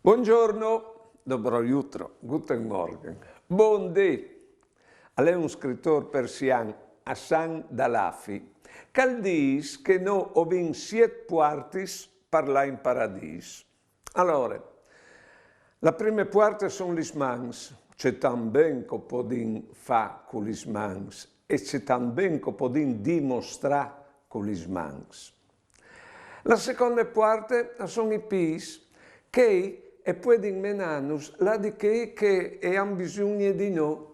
Buongiorno, dobro jutro, guten Morgen, bon dì. È un scrittore persiano, Hassan Dalafi, che dice che noi abbiamo 7 parti per la in paradiso. Allora, la prima parte sono le mans, c'è también che possiamo fare con le mans e c'è también che possiamo dimostrare con le mans. La seconda parte sono i pies che e possono menarnos la di che hanno bisogno di noi.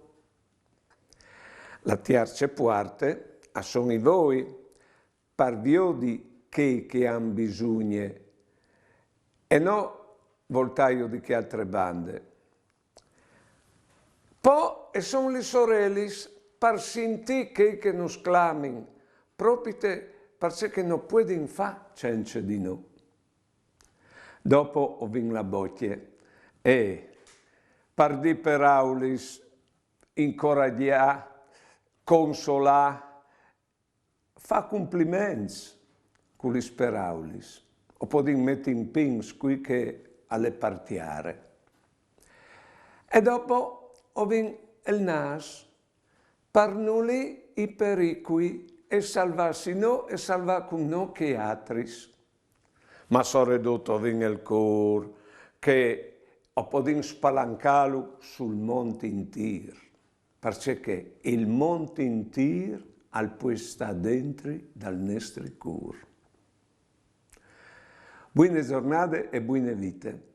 La terza parte sono i voi, per via di che hanno bisogno e non voltaio di che altre bande. Poi sono le sorelle per sentire che non sclamano, proprio perché non possono fare senza di noi. Dopo ho vinto la bocchia e per dire parole, incoraggiare, consolare, fa complimenti con le parole, o possiamo mettere in pins qui che alle partiare. E dopo ho vinto il naso per nullire i pericoli e salvarsi noi e salvare con noi che altri. Ma sono ridotto il cuore che ho potuto spalancarlo sul monte intero, perché il monte intero può stare dentro dal nostro cuore. Buone giornate e buone vite.